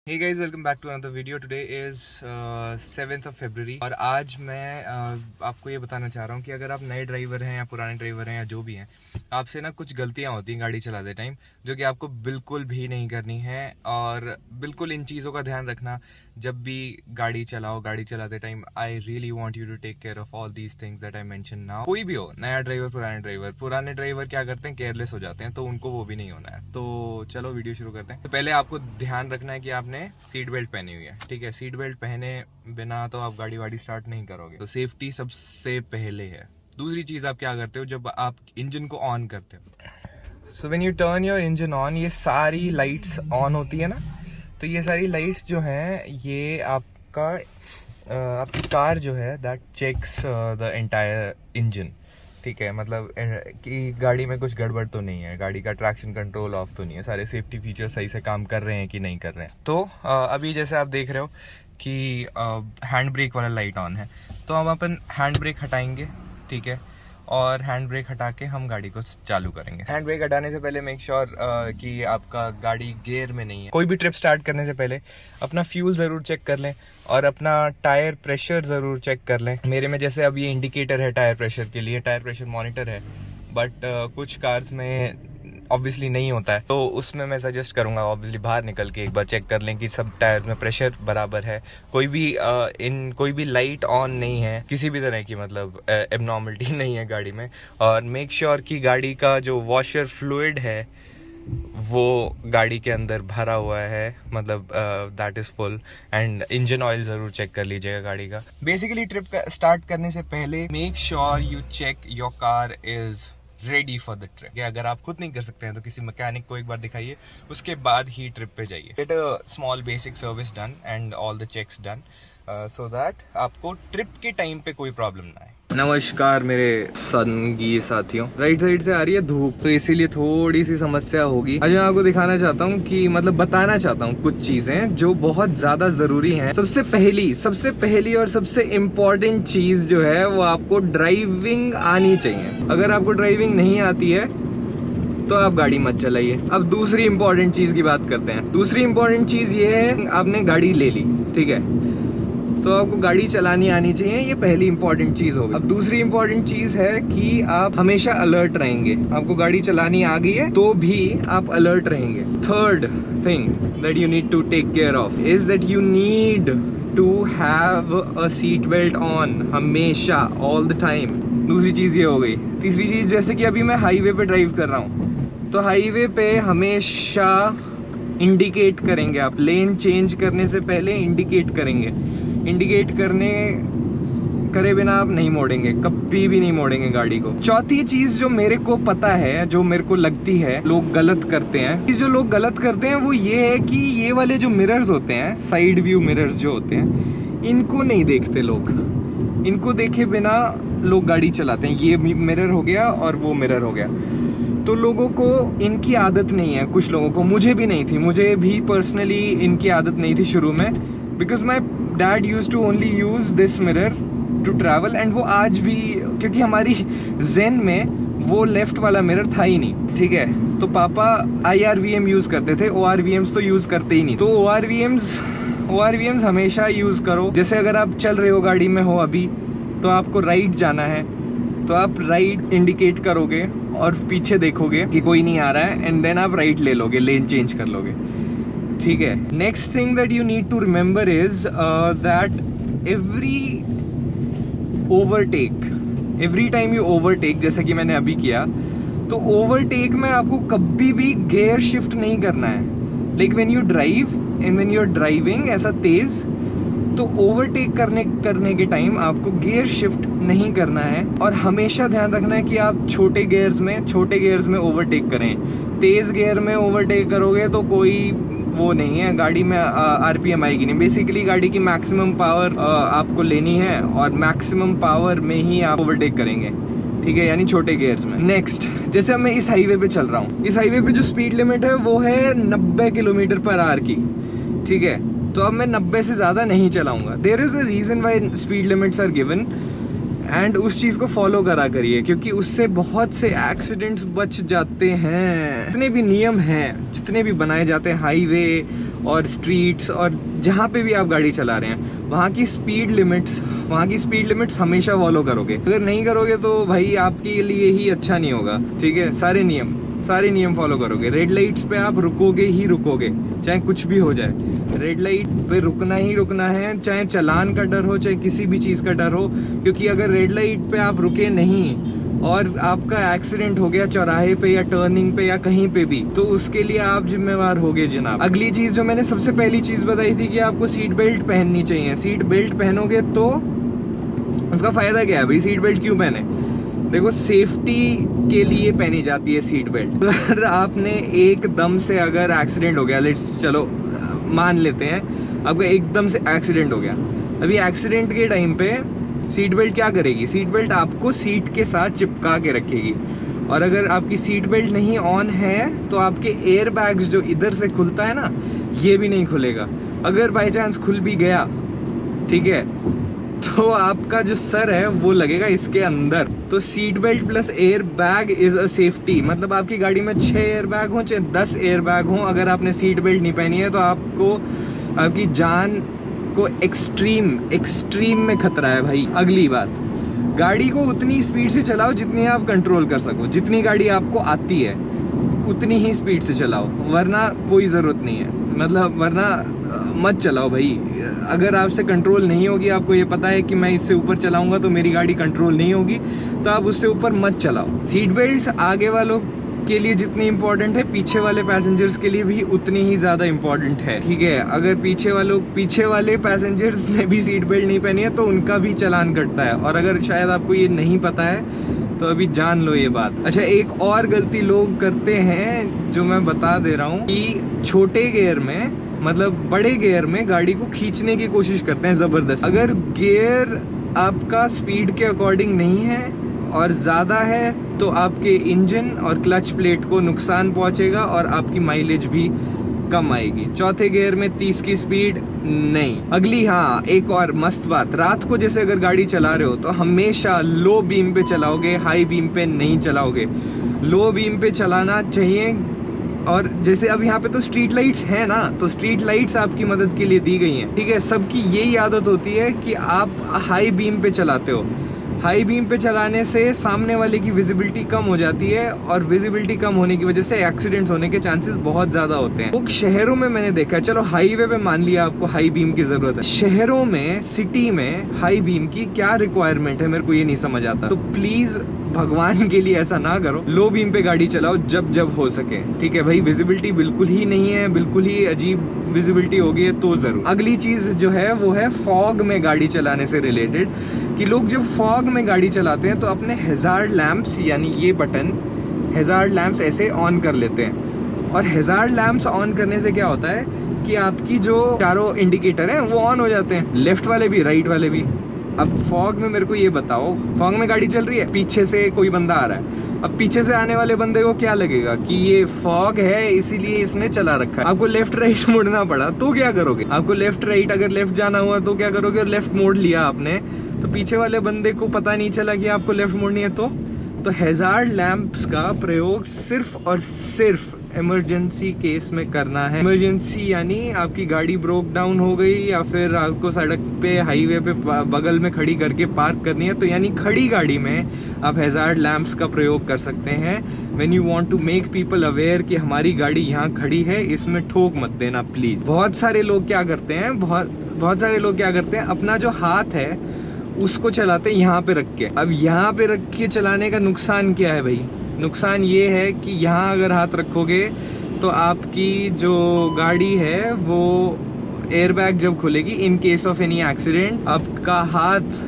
Hey guys, welcome back to another video. Today is 7th of February और आज मैं आपको ये बताना चाह रहा हूँ कि अगर आप नए ड्राइवर हैं या पुराने ड्राइवर हैं या जो भी हैं, आपसे ना कुछ गलतियाँ होती हैं गाड़ी चलाते टाइम जो कि आपको बिल्कुल भी नहीं करनी है। और बिल्कुल इन चीज़ों का ध्यान रखना जब भी गाड़ी चलाओ। गाड़ी चलाते time I really want you to take care of all these things that I mention now. कोई भी हो, नया ड्राइवर पुराने ड्राइवर क्या करते हैं, केयरलेस हो जाते हैं, तो उनको वो भी नहीं होना है। तो चलो वीडियो शुरू करते हैं। तो पहले आपको ध्यान रखना है कि आपने सीट बेल्ट पहनी हुई है, ठीक है। सीट बेल्ट पहने बिना तो आप गाड़ी वाड़ी स्टार्ट नहीं करोगे, तो सेफ्टी सबसे पहले है। दूसरी चीज आप क्या करते हो जब आप इंजन को ऑन करते हो, so when U turn your engine on, ये सारी लाइट्स ऑन होती है ना। तो ये सारी लाइट्स जो हैं ये आपकी कार जो है that checks the entire engine, ठीक है। मतलब कि गाड़ी में कुछ गड़बड़ तो नहीं है, गाड़ी का ट्रैक्शन कंट्रोल ऑफ तो नहीं है, सारे सेफ्टी फीचर्स सही से काम कर रहे हैं कि नहीं कर रहे हैं। तो अभी जैसे आप देख रहे हो कि हैंड ब्रेक वाला लाइट ऑन है, तो हम अपन हैंड ब्रेक हटाएंगे, ठीक है। और हैंड ब्रेक हटा के हम गाड़ी को चालू करेंगे। हैंड ब्रेक हटाने से पहले मेक श्योर कि आपका गाड़ी गियर में नहीं है। कोई भी ट्रिप स्टार्ट करने से पहले अपना फ्यूल ज़रूर चेक कर लें और अपना टायर प्रेशर ज़रूर चेक कर लें। मेरे में जैसे अब ये इंडिकेटर है टायर प्रेशर के लिए, टायर प्रेशर मॉनिटर है, बट कुछ कार्स में ऑब्वियसली नहीं होता है, तो उसमें मैं सजेस्ट करूंगा ऑब्वियसली बाहर निकल के एक बार चेक कर लें कि सब टायर्स में प्रेशर बराबर है, कोई भी लाइट ऑन नहीं है, किसी भी तरह की मतलब एबनॉर्मलिटी नहीं है गाड़ी में। और मेक श्योर कि गाड़ी का जो वॉशर फ्लूइड है वो गाड़ी के अंदर भरा हुआ है, मतलब that is full. And engine oil जरूर चेक कर लीजिएगा गाड़ी का। बेसिकली ट्रिप स्टार्ट करने से पहले make sure you check your car is ready for the trip. अगर आप खुद नहीं कर सकते हैं तो किसी मैकेनिक को एक बार दिखाइए, उसके बाद ही ट्रिप पे जाइए। Get a small basic service done and all the checks done so that आपको ट्रिप के टाइम पे कोई प्रॉब्लम ना आए। नमस्कार मेरे संगी साथियों, राइट साइड से आ रही है धूप, तो इसीलिए थोड़ी सी समस्या होगी। आज मैं आपको दिखाना चाहता हूँ कि मतलब बताना चाहता हूँ कुछ चीजें जो बहुत ज्यादा जरूरी हैं। सबसे पहली और सबसे इम्पोर्टेंट चीज जो है वो आपको ड्राइविंग आनी चाहिए। अगर आपको ड्राइविंग नहीं आती है तो आप गाड़ी मत चलाइए। अब दूसरी इंपॉर्टेंट चीज की बात करते हैं। दूसरी इंपॉर्टेंट चीज ये है, आपने गाड़ी ले ली, ठीक है, तो आपको गाड़ी चलानी आनी चाहिए, ये पहली इंपॉर्टेंट चीज होगी। अब दूसरी इंपॉर्टेंट चीज है कि आप हमेशा अलर्ट रहेंगे। आपको गाड़ी चलानी आ गई है तो भी आप अलर्ट रहेंगे। Third thing that you need to take care of is that you need to have a seat belt on हमेशा, ऑल द टाइम। दूसरी चीज ये हो गई। तीसरी चीज, जैसे कि अभी मैं हाईवे पे ड्राइव कर रहा हूँ, तो हाईवे पे हमेशा इंडिकेट करेंगे आप। लेन चेंज करने से पहले इंडिकेट करेंगे। इंडिकेट करे बिना आप नहीं मोड़ेंगे, कभी भी नहीं मोड़ेंगे गाड़ी को। चौथी चीज जो मेरे को पता है, जो मेरे को लगती है लोग गलत करते हैं, जो लोग गलत करते हैं वो ये है कि ये वाले जो मिरर्स होते हैं, साइड व्यू मिरर्स जो होते हैं, इनको नहीं देखते लोग। इनको देखे बिना लोग गाड़ी चलाते हैं। ये मिरर हो गया और वो मिरर हो गया। तो लोगों को इनकी आदत नहीं है, कुछ लोगों को, मुझे भी नहीं थी, मुझे भी पर्सनली इनकी आदत नहीं थी शुरू में, because my dad use to only use this mirror to travel. And वो आज भी, क्योंकि हमारी जेन में वो लेफ्ट वाला मिरर था ही नहीं, ठीक है। तो पापा IRVM यूज करते थे, ORVMs तो यूज करते ही नहीं। तो ORVMs हमेशा यूज करो। जैसे अगर आप चल रहे हो, गाड़ी में हो अभी, तो आपको राइट जाना है, तो आप राइट इंडिकेट करोगे और पीछे देखोगे कि कोई नहीं आ रहा है, एंड देन आप राइट ले लोगे, लेन चेंज कर लोगे, ठीक है। Next thing that you need to remember is that every time you overtake, जैसे कि मैंने अभी किया, तो ओवरटेक में आपको कभी भी गियर शिफ्ट नहीं करना है। Like when you drive and when you are driving ऐसा तेज, तो ओवरटेक करने के टाइम आपको गियर शिफ्ट नहीं करना है। और हमेशा ध्यान रखना है कि आप छोटे गियर्स में ओवरटेक करें। तेज गियर में ओवरटेक करोगे तो कोई वो नहीं है, गाड़ी में RPM आएगी नहीं। बेसिकली गाड़ी की मैक्सिमम पावर आपको लेनी है और मैक्सिमम पावर में ही आप ओवरटेक करेंगे, ठीक है, यानी छोटे गियर्स में। नेक्स्ट, जैसे अब मैं इस हाईवे पे चल रहा हूँ, इस हाईवे पे जो स्पीड लिमिट है वो है 90 km/h की, ठीक है। तो अब मैं 90 से ज़्यादा नहीं चलाऊंगा। There is a reason why speed limits are given, and उस चीज़ को फॉलो करा करिए, क्योंकि उससे बहुत से एक्सीडेंट्स बच जाते हैं। जितने भी नियम हैं, जितने भी बनाए जाते हैं हाईवे और स्ट्रीट्स और जहाँ पे भी आप गाड़ी चला रहे हैं, वहाँ की स्पीड लिमिट्स हमेशा फॉलो करोगे। अगर नहीं करोगे तो भाई आपके लिए ही अच्छा नहीं होगा, ठीक है। सारे नियम फॉलो करोगे। रेड लाइट्स पे आप रुकोगे ही रुकोगे, चाहे कुछ भी हो जाए। रेड लाइट पे रुकना ही रुकना है, चाहे चालान का डर हो, चाहे किसी भी चीज़ का डर हो। क्योंकि अगर रेड लाइट पे आप रुके नहीं और आपका एक्सीडेंट हो गया चौराहे पे या टर्निंग पे या कहीं पे भी, तो उसके लिए आप जिम्मेवार होगे जनाब। अगली चीज़ जो मैंने सबसे पहली चीज़ बताई थी कि आपको सीट बेल्ट पहननी चाहिए। सीट बेल्ट पहनोगे तो उसका फ़ायदा क्या है भाई? सीट बेल्ट क्यों पहने? देखो, सेफ्टी के लिए पहनी जाती है सीट बेल्ट। अगर आपने एकदम से अगर एक्सीडेंट हो गया, चलो मान लेते हैं आपका एकदम से एक्सीडेंट हो गया, अभी एक्सीडेंट के टाइम पे सीट बेल्ट क्या करेगी? सीट बेल्ट आपको सीट के साथ चिपका के रखेगी। और अगर आपकी सीट बेल्ट नहीं ऑन है तो आपके एयर बैग्स जो इधर से खुलता है ना, ये भी नहीं खुलेगा। अगर बाई चांस खुल भी गया, ठीक है, तो आपका जो सर है वो लगेगा इसके अंदर। तो seat belt plus air bag is a safety. मतलब आपकी गाड़ी में 6 एयर बैग हो चाहे 10 एयर बैग हो, अगर आपने सीट बेल्ट नहीं पहनी है तो आपको आपकी जान को एक्सट्रीम में खतरा है भाई। अगली बात, गाड़ी को उतनी स्पीड से चलाओ जितनी आप कंट्रोल कर सको। जितनी गाड़ी आपको आती है उतनी ही स्पीड से चलाओ, वरना कोई ज़रूरत नहीं है। मतलब वरना मत चलाओ भाई। अगर आपसे कंट्रोल नहीं होगी, आपको ये पता है कि मैं इससे ऊपर चलाऊंगा तो मेरी गाड़ी कंट्रोल नहीं होगी, तो आप उससे ऊपर मत चलाओ। सीट बेल्ट आगे वालों के लिए जितनी इंपॉर्टेंट है, पीछे वाले पैसेंजर्स के लिए भी उतनी ही ज़्यादा इंपॉर्टेंट है, ठीक है। अगर पीछे वाले पैसेंजर्स ने भी सीट बेल्ट नहीं पहनी है तो उनका भी चालान कटता है। और अगर शायद आपको ये नहीं पता है तो अभी जान लो ये बात। अच्छा, एक और गलती लोग करते हैं जो मैं बता दे रहा हूँ कि छोटे गियर में, मतलब बड़े गियर में गाड़ी को खींचने की कोशिश करते हैं ज़बरदस्त। अगर गियर आपका स्पीड के अकॉर्डिंग नहीं है और ज़्यादा है तो आपके इंजन और क्लच प्लेट को नुकसान पहुंचेगा और आपकी माइलेज भी कम आएगी। चौथे गियर में 30 की स्पीड नहीं। अगली, हाँ, एक और मस्त बात, रात को जैसे अगर गाड़ी चला रहे हो तो हमेशा लो बीम पे चलाओगे, हाई बीम पे नहीं चलाओगे। लो बीम पे चलाना चाहिए। और जैसे अब यहाँ पे तो स्ट्रीट लाइट्स है ना, तो स्ट्रीट लाइट्स आपकी मदद के लिए दी गई हैं, ठीक है। सबकी यही आदत होती है कि आप हाई बीम पे चलाते हो। हाई बीम पे चलाने से सामने वाले की विजिबिलिटी कम हो जाती है और विजिबिलिटी कम होने की वजह से एक्सीडेंट्स होने के चांसेस बहुत ज़्यादा होते हैं। वो शहरों में मैंने देखा है, चलो हाईवे पे मान लिया आपको हाई बीम की ज़रूरत है, शहरों में, सिटी में हाई बीम की क्या रिक्वायरमेंट है, मेरे को ये नहीं समझ आता। तो प्लीज़ भगवान के लिए ऐसा ना करो, लो बीम पे गाड़ी चलाओ जब हो सके, ठीक है भाई। विजिबिलिटी बिल्कुल ही नहीं है, बिल्कुल ही अजीब विजिबिलिटी हो गई है तो ज़रूर। अगली चीज़ जो है वो है फॉग में गाड़ी चलाने से रिलेटेड, कि लोग जब फॉग में गाड़ी चलाते हैं तो अपने हैजार्ड लैंप्स, यानी ये बटन हैजार्ड लैंप्स ऐसे ऑन कर लेते हैं। और हैजार्ड लैंप्स ऑन करने से क्या होता है कि आपकी जो चारों इंडिकेटर हैं वो ऑन हो जाते हैं, लेफ्ट वाले भी राइट वाले भी। अब फॉग में मेरे को ये बताओ, फॉग में गाड़ी चल रही है, पीछे से कोई बंदा आ रहा है, अब पीछे से आने वाले बंदे को क्या लगेगा कि ये फॉग है इसीलिए इसने चला रखा है। आपको लेफ्ट राइट मुड़ना पड़ा तो क्या करोगे? आपको लेफ्ट राइट, अगर लेफ्ट जाना हुआ तो क्या करोगे? और लेफ्ट मोड़ लिया आपने तो पीछे वाले बंदे को पता नहीं चला कि आपको लेफ्ट मोड़नी है। तो हैजार्ड लैंप्स का प्रयोग सिर्फ और सिर्फ इमरजेंसी केस में करना है। इमरजेंसी यानी आपकी गाड़ी ब्रोक डाउन हो गई या फिर आपको सड़क पे, हाईवे पे बगल में खड़ी करके पार्क करनी है, तो यानी खड़ी गाड़ी में आप हैजार्ड लैंप्स का प्रयोग कर सकते हैं। When you want to make people aware कि हमारी गाड़ी यहाँ खड़ी है, इसमें ठोक मत देना प्लीज। बहुत सारे लोग क्या करते हैं, बहुत सारे लोग क्या करते हैं, अपना जो हाथ है उसको चलाते हैं यहाँ पे रख के। अब यहाँ पे रख के चलाने का नुकसान क्या है भाई? नुकसान ये है कि यहाँ अगर हाथ रखोगे तो आपकी जो गाड़ी है वो एयरबैग जब खुलेगी, in case of any accident, आपका हाथ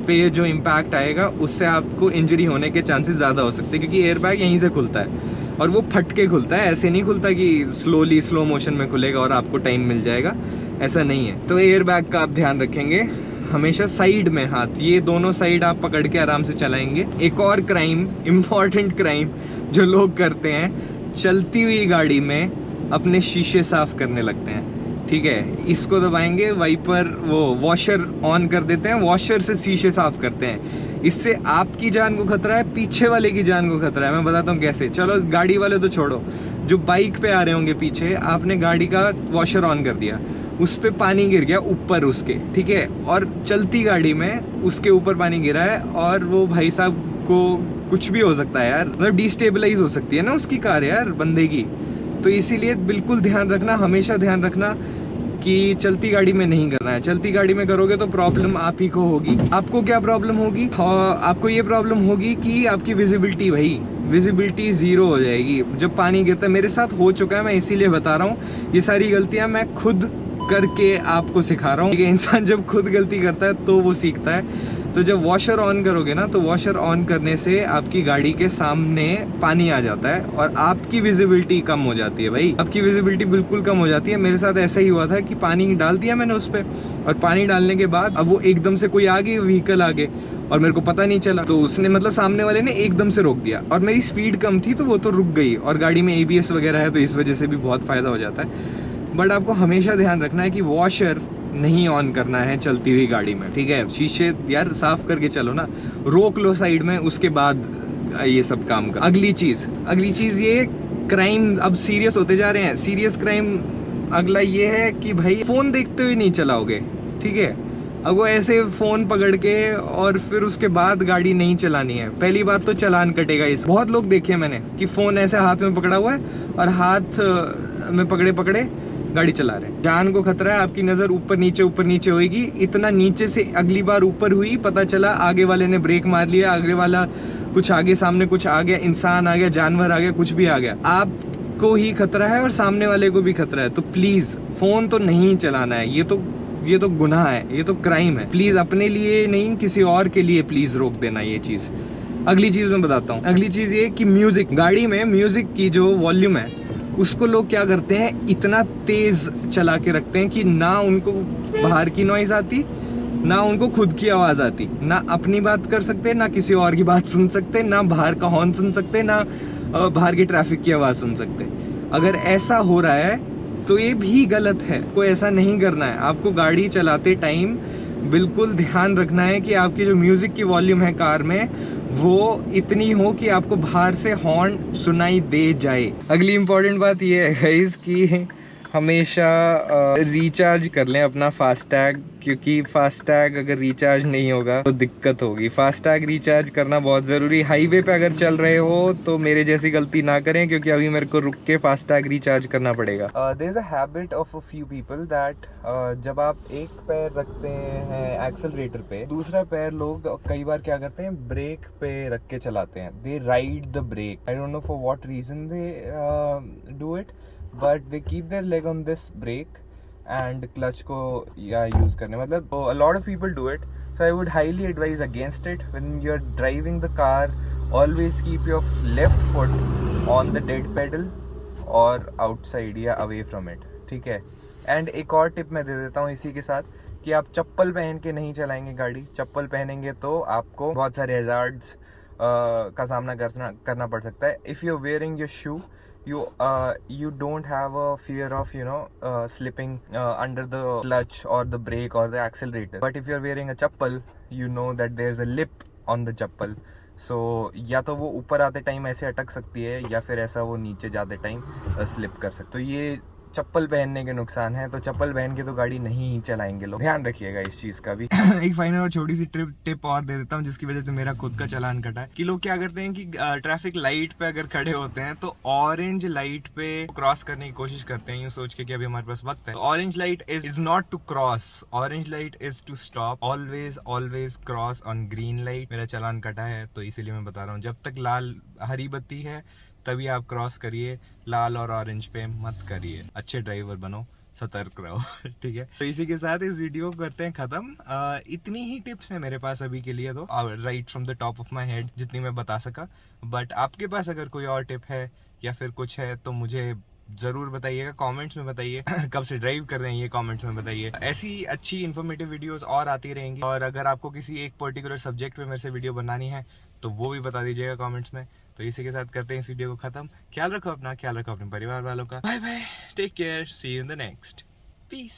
पे जो इम्पैक्ट आएगा उससे आपको इंजरी होने के चांसेस ज़्यादा हो सकते हैं, क्योंकि एयरबैग यहीं से खुलता है और वो फट के खुलता है, ऐसे नहीं खुलता कि स्लो मोशन में खुलेगा और आपको टाइम मिल जाएगा, ऐसा नहीं है। तो एयरबैग का आप ध्यान रखेंगे, हमेशा साइड में हाथ, ये दोनों साइड आप पकड़ के आराम से चलाएंगे। एक और क्राइम, इम्पॉर्टेंट क्राइम जो लोग करते हैं, चलती हुई गाड़ी में अपने शीशे साफ करने लगते हैं। ठीक है, इसको दबाएंगे, वाइपर वो वॉशर ऑन कर देते हैं, वॉशर से शीशे साफ करते हैं। इससे आपकी जान को खतरा है, पीछे वाले की जान को खतरा है। मैं बताता हूँ कैसे। चलो गाड़ी वाले तो छोड़ो, जो बाइक पे आ रहे होंगे पीछे, आपने गाड़ी का वॉशर ऑन कर दिया, उस पे पानी गिर गया ऊपर उसके, ठीक है, और चलती गाड़ी में उसके ऊपर पानी गिरा है, और वो भाई साहब को कुछ भी हो सकता है यार, मतलब डिस्टेबलाइज हो सकती है ना उसकी कार यार, बंदे की। तो इसीलिए बिल्कुल ध्यान रखना, हमेशा ध्यान रखना कि चलती गाड़ी में नहीं करना है। चलती गाड़ी में करोगे तो प्रॉब्लम आप ही को होगी। आपको क्या प्रॉब्लम होगी? आपको ये प्रॉब्लम होगी कि आपकी विजिबिलिटी, भाई विजिबिलिटी जीरो हो जाएगी जब पानी गिरता है। मेरे साथ हो चुका है, मैं इसीलिए बता रहा हूँ। ये सारी गलतियां मैं खुद करके आपको सिखा रहा हूँ। इंसान जब खुद गलती करता है तो वो सीखता है। तो जब वॉशर ऑन करोगे ना, तो वॉशर ऑन करने से आपकी गाड़ी के सामने पानी आ जाता है और आपकी विजिबिलिटी कम हो जाती है। भाई आपकी विजिबिलिटी बिल्कुल कम हो जाती है। मेरे साथ ऐसा ही हुआ था कि पानी डाल दिया मैंने उस पर, और पानी डालने के बाद अब वो एकदम से कोई आगे व्हीकल आगे, और मेरे को पता नहीं चला, तो उसने मतलब सामने वाले ने एकदम से रोक दिया, और मेरी स्पीड कम थी तो वो तो रुक गई। और गाड़ी में ABS वगैरह है तो इस वजह से भी बहुत फायदा हो जाता है। बट आपको हमेशा ध्यान रखना है कि वॉशर नहीं ऑन करना है चलती हुई गाड़ी में, ठीक है। शीशे यार साफ करके चलो ना, रोक लो साइड में, उसके बाद ये सब काम कर। अगली चीज ये क्राइम अब सीरियस होते जा रहे हैं। सीरियस क्राइम अगला ये है कि भाई फोन देखते हुए नहीं चलाओगे, ठीक है। अब वो ऐसे फोन पकड़ के और फिर उसके बाद गाड़ी नहीं चलानी है। पहली बात तो चालान कटेगा। इस बहुत लोग देखे मैंने कि फोन ऐसे हाथ में पकड़ा हुआ है और हाथ में पकड़े गाड़ी चला रहे हैं। जान को खतरा है, आपकी नजर ऊपर नीचे होगी। इतना नीचे से अगली बार ऊपर हुई, पता चला आगे वाले ने ब्रेक मार लिया, आगे वाला कुछ आगे सामने कुछ आ गया, इंसान आ गया, जानवर आ गया, कुछ भी आ गया, आपको ही खतरा है और सामने वाले को भी खतरा है। तो प्लीज फोन तो नहीं चलाना है। ये तो गुनाह है, ये तो क्राइम है। प्लीज अपने लिए नहीं, किसी और के लिए प्लीज रोक देना ये चीज। अगली चीज मैं बताता हूँ। अगली चीज ये कि म्यूजिक, गाड़ी में म्यूजिक की जो वॉल्यूम है उसको लोग क्या करते हैं, इतना तेज चला के रखते हैं कि ना उनको बाहर की नॉइज आती, ना उनको खुद की आवाज आती, ना अपनी बात कर सकते, ना किसी और की बात सुन सकते, ना बाहर का हॉर्न सुन सकते, ना बाहर की ट्रैफिक की आवाज सुन सकते। अगर ऐसा हो रहा है तो ये भी गलत है। कोई ऐसा नहीं करना है। आपको गाड़ी चलाते टाइम बिल्कुल ध्यान रखना है कि आपकी जो म्यूजिक की वॉल्यूम है कार में वो इतनी हो कि आपको बाहर से हॉर्न सुनाई दे जाए। अगली इम्पोर्टेंट बात ये है गाइस कि हमेशा रिचार्ज कर लें अपना फास्टैग, क्योंकि फास्टैग अगर रिचार्ज नहीं होगा तो दिक्कत होगी। फास्टैग रिचार्ज करना बहुत ज़रूरी। हाईवे पे अगर चल रहे हो तो मेरे जैसी गलती ना करें, क्योंकि अभी मेरे को रुक के फास्टैग रिचार्ज करना पड़ेगा। There is a habit of a few people that जब आप एक पैर रखते हैं एक्सेलरेटर पे, दूसरा पैर लोग कई बार क्या करते हैं, ब्रेक पे रख के चलाते हैं। They ride the brake. I don't know for what reason they do it, but they keep their leg on this brake and clutch को या use करने, मतलब a lot of people do it, so I would highly advise against it. When you're driving the car, always keep your left foot on the dead pedal or outside या away from it, ठीक है। And एक और tip मैं दे देता हूँ इसी के साथ कि आप चप्पल पहन के नहीं चलाएंगे गाड़ी। चप्पल पहनेंगे तो आपको बहुत सारे हैजार्ड्स का सामना करना पड़ सकता है। If you are wearing your shoe, you don't have a fear of slipping under the clutch or the brake or the accelerator. But if you're wearing a chappal, you know that there's a lip on the chappal, so या तो वो ऊपर आते time ऐसे अटक सकती है या फिर ऐसा वो नीचे जाते टाइम स्लिप कर सकते। तो ये चप्पल पहनने के नुकसान है। तो चप्पल पहन के तो गाड़ी नहीं चलाएंगे लोग, ध्यान रखिएगा इस चीज का भी। एक फाइनल और छोटी सी टिप और दे देता हूँ जिसकी वजह से मेरा खुद का चालान कटा है। कि लोग क्या करते हैं कि ट्रैफिक लाइट पे अगर खड़े होते हैं तो ऑरेंज लाइट पे क्रॉस करने की कोशिश करते हैं, यूँ सोच के कि अभी हमारे पास वक्त है। Orange light is not to cross, orange light is to stop. Always cross on green light. मेरा चालान कटा है तो इसीलिए मैं बता रहा हूँ, जब तक हरी बत्ती है तभी आप क्रॉस करिए, लाल और ऑरेंज पे मत करिए। अच्छे ड्राइवर बनो, सतर्क रहो। ठीक है, तो इसी के साथ इस वीडियो को करते हैं खत्म। इतनी ही टिप्स है मेरे पास अभी के लिए, तो right from the top of my head जितनी मैं बता सका। बट आपके पास अगर कोई और टिप है या फिर कुछ है तो मुझे जरूर बताइएगा, कमेंट्स में बताइए। कब से ड्राइव कर रहे हैं ये कमेंट्स में बताइए। ऐसी अच्छी इन्फॉर्मेटिव वीडियोस और आती रहेंगी। और अगर आपको किसी एक पर्टिकुलर सब्जेक्ट पे मेरे से वीडियो बनानी है तो वो भी बता दीजिएगा कमेंट्स में। तो इसी के साथ करते हैं इस वीडियो को खत्म। ख्याल रखो अपना, ख्याल रखो अपने परिवार वालों का। Bye bye, take care, see you in the next. Piece.